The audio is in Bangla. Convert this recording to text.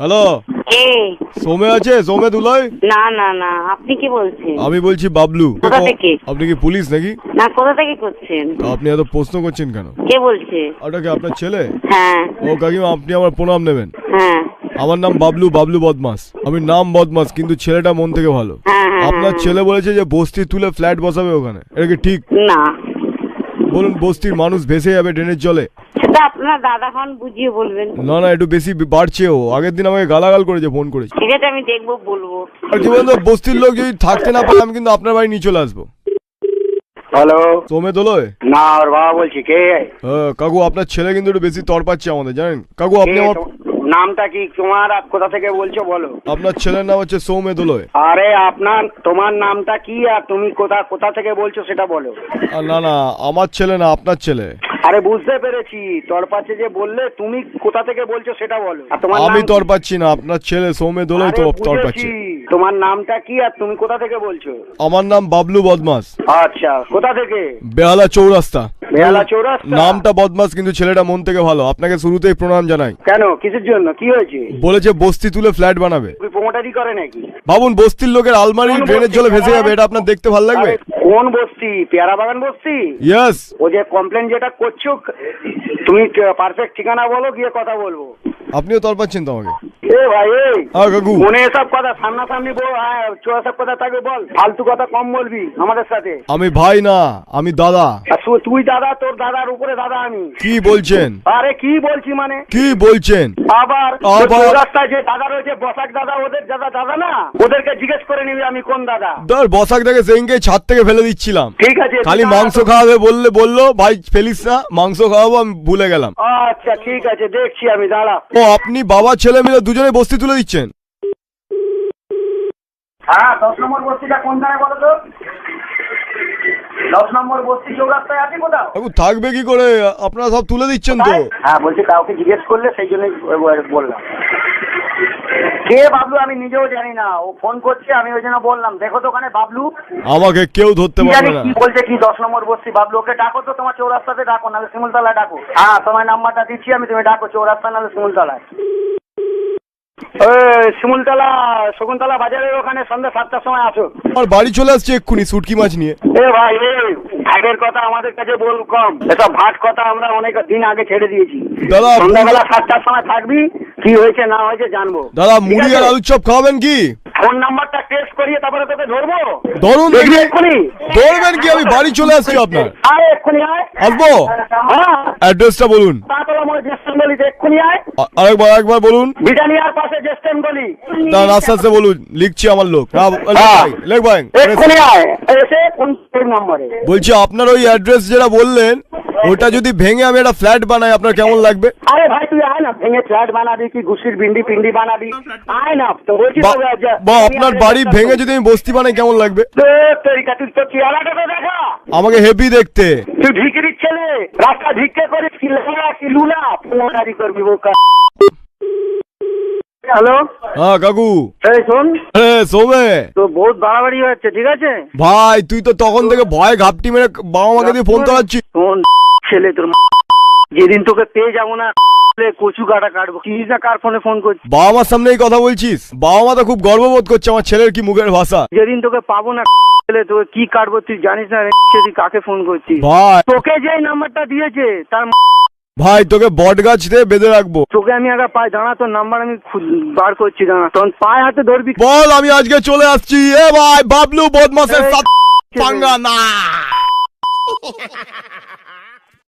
হ্যালো, কে? সোমে আছে? সোমে দুলয়? না না না, আপনি কি বলছেন? আমি বলছি বাবলু। কোথা থেকে? আপনি কি পুলিশ নাকি? না, কোথা থেকে করছেন? আপনি এত প্রশ্ন করছেন কেন? কে বলছে? ওটা কি আপনার ছেলে? হ্যাঁ ও কাকিমা, আপনি আমার প্রণাম নেবেন। হ্যাঁ আমার নাম বাবলু, বাবলু বদমাস। আমি নাম বদমাস, কিন্তু ছেলেটা মন থেকে ভালো। হ্যাঁ হ্যাঁ, আপনার হ্যাঁ। ছেলে বলেছে যে বস্তি তুলে ফ্ল্যাট বসাবে ওখানে, এটা কি ঠিক? না, বলুন, বস্তির মানুষ ভেসে যাবে ড্রেনের জলে। সেটা আপনার দাদা হন, বুঝিয়ে বলবেন। না না, একটু বেশি বাড়ছে। ও আগের দিন আমাকে গালাগাল করেছে, ফোন করেছে। ঠিক আছে, আমি দেখবো, বলবো। আর কি বলতো, বস্তির লোক যদি থাকতে না পারে আমি কিন্তু আপনার বাড়ি নিয়ে চলে আসবো। হ্যালো, সোমে দোলয়? না ওর বাবা বলছি। কে? হ্যাঁ কাকু, আপনার ছেলে কিন্তু একটু বেশি তড়পাচ্ছে আমাদের, জানেন কাকু? আপনি কে? আমার নামটা কি তোমার? আর কোথা থেকে বলছো বলো? আপনার ছেলের নাম হচ্ছে সৌমে দোলয়। আরে তোমার নামটা কি আর তুমি কোথা কোথা থেকে বলছো সেটা বলো। না না, আমার ছেলে না, আপনার ছেলে। আরে বুঝতে পেরেছি, তোর পাশে যে বললে, তুমি কোথা থেকে বলছো সেটা বলো। আর তোমার আমি নাম কি? তড়পাচ্ছি না, আপনার ছেলে সৌমে দোলয় তো আরে বুঝেছি। তড়পাচ্ছে। তোমার নামটা কি আর তুমি কোথা থেকে বলছো? আমার নাম বাবলু বদমাস। আচ্ছা, কোথা থেকে? বেহালা চৌরাস্তা। বেহালা চৌরাস্তা? নামটা বদমাস, কিন্তু ছেলেটা মন থেকে ভালো। আপনাকে শুরুতেই প্রণাম জানাই। কেন, কিসের জন্য, কি হয়েছে? বলেছে বস্তি তুলে ফ্ল্যাট বানাবে। তুমি প্রমোটারি করে নাকি? ভাবুন, বস্তির লোকের আলমারি কোন ড্রেনের বস্তি? জলে ভেসে যাবে, এটা আপনার দেখতে ভালো লাগবে? আরে কোন বস্তি? পেয়ারা বাগান বস্তি? ইয়েস। ও যে কমপ্লেন যেটা করছো, তুমি পারফেক্ট ঠিকানা বলো, গিয়ে কথা বলবো। আপনিও তড়পাচ্ছেন তো আমাকে। এ ভাই, এই হ্যাঁ কাকু। মনে এসব কথা সামনাসামনি বল, সব কথা থাকবে বল, ফালতু কথা কম বলবি আমাদের সাথে। আমি ভাই না, আমি দাদা। আর তুই দাদা, তোর দাদার উপরে দাদা আমি। কি বলছেন? আরে কি বলছি মানে? কি বলছেন? আবার রাস্তায় যে দাদা রয়েছে, বসাক দাদা, ওদের দাদা দাদা না, ওদেরকে জিজ্ঞেস করে নিবি আমি কোন দাদা। ধর, বসাক থেকে সেদিনকে ছাদ থেকে ফেলে দিচ্ছিলাম। ঠিক আছে, খালি মাংস খাওয়াবে বললো ভাই ফেলিস না, মাংস খাওয়াবো, আমি ভুলে গেলাম। আচ্ছা ঠিক আছে, দেখছি আমি, দাঁড়া। ও, আপনি বাবা ছেলে মিলে দুজনে বস্তি তুলে দিচ্ছেন? হ্যাঁ, 10 নম্বর বস্তিটা কোনখানে বলো তো? 10 নম্বর বস্তি চৌরাস্তায় আছে কোথাও? কাকু, থাকবে কি করে? আপনারা সব তুলে দিচ্ছেন তো। হ্যাঁ বলছি, কাউকে জিজ্ঞেস করলে সেই জন্যই বললাম। কে বাবলু আমি নিজেও জানি না, ও ফোন করছে, আমি ওই জন্য বললাম দেখো তো ওখানে বাবলু। আমাকে কেউ ধরতে কি জানি পারবে না। কি বলছে, কি 10 নম্বর বস্তি বাবলু। ওকে ডাকো তো, তোমার চৌরাস্তাতে ডাকো, নাহলে শিমুলতলায় ডাকো। হ্যাঁ, তোমার নাম্বারটা দিচ্ছি আমি, তুমি ডাকো চৌরাস্তা নাহলে শিমুলতলায়। শিমুলতলা শকুন্তলা বাজারের ওখানে সন্ধ্যা 7টার সময় আসো। আমার বাড়ি চলে আসছে এক্ষুনি শুটকি মাছ নিয়ে। এ ভাই, ভাগের কথা আমাদের কাছে বল কম, এসব ভাট কথা আমরা অনেক দিন আগে ছেড়ে দিয়েছি। দাদা, সন্ধ্যাবেলা 7টার সময় থাকবি, কি হয়েছে না হয়েছে জানবো। দাদা, ঠিক মুড়ি আছে? আর আলুর চপ খাওয়াবেন কি? ফোন নাম্বারটা টেস্ট করিয়ে তারপরে তোকে ধরবো। ধরুন দেখবি দেখি। এক্ষুনি? ধরবেন কি? আমি বাড়ি চলে আসছি আপনার। আয় এক্ষুনি আয়। আসবো? হ্যাঁ, অ্যাড্রেসটা বলুন। তাতলা মোড় জেস্টেন গলিতে এক্ষুনি আয়। আরেকবার বলুন। ব্রিটানিয়ার পাশে জেস্টেন গলি। দাঁড়ান, আস্তে আস্তে বলুন, লিখছি আমার লোক। লেখ ভাই। এক্ষুনি আয়, এসে কোন নম্বরে? বলছি, আপনার ওই অ্যাড্রেস যেটা বললেন, ওটা যদি ভেঙে আমি একটা ফ্ল্যাট বানাই, আপনার কেমন লাগবে? আরে ভাই তুই আয় না, ভেঙে ফ্ল্যাট বানাবি কি ঘুষির পিন্ডি বানাবি, আয় না তো বলছি তো। বা আপনার বাড়ি ভেঙে যদি আমি বস্তি বানাই, কেমন লাগবে? তুই তো চেহারাটা তো দেখা, আমাকে হেভি দেখতে। তুই ভিকিরির ছেলে, রাস্তা ভিক্ষে করিস কি লেখা কি লুলা, প্রমোটারি করবি বোকা। হ্যালো, হ্যাঁ কাকু। এই শোন, সোমে তো বহুত বাড়াবাড়ি হচ্ছে, ঠিক আছে ভাই, তুই তো তখন থেকে ভয়ে ঘাপটি মেরে বাবা মাকে দিয়ে ফোন তোলাচ্ছি। শোন ছেলে, তোর যেদিন তোকে পেয়ে যাবো না, কচু কাটা কাটবো। কি না কার ফোনে ফোন করছিস? বাবা মার সামনেই কথা বলছিস? বাবা মা তো খুব গর্ববোধ করছে আমার ছেলের কি মুখের ভাষা। যেদিন তোকে পাবো না ছেলে, তোকে কি কাটবো তুই জানিস না। তুই কাকে ফোন করছিস? ভাই, তোকে যে নাম্বারটা দিয়েছে তার ভাই তোকে বট গাছ দিয়ে বেঁধে রাখবো। তোকে আমি আগে পাই, দাঁড়া তোর নাম্বার আমি বার করছি, দাঁড়া তোর পায়ে হাতে ধরবি। বল, আমি আজকে চলে আসছি। এ ভাই, বাবলু বদমাসের সাথে পাঙ্গা না।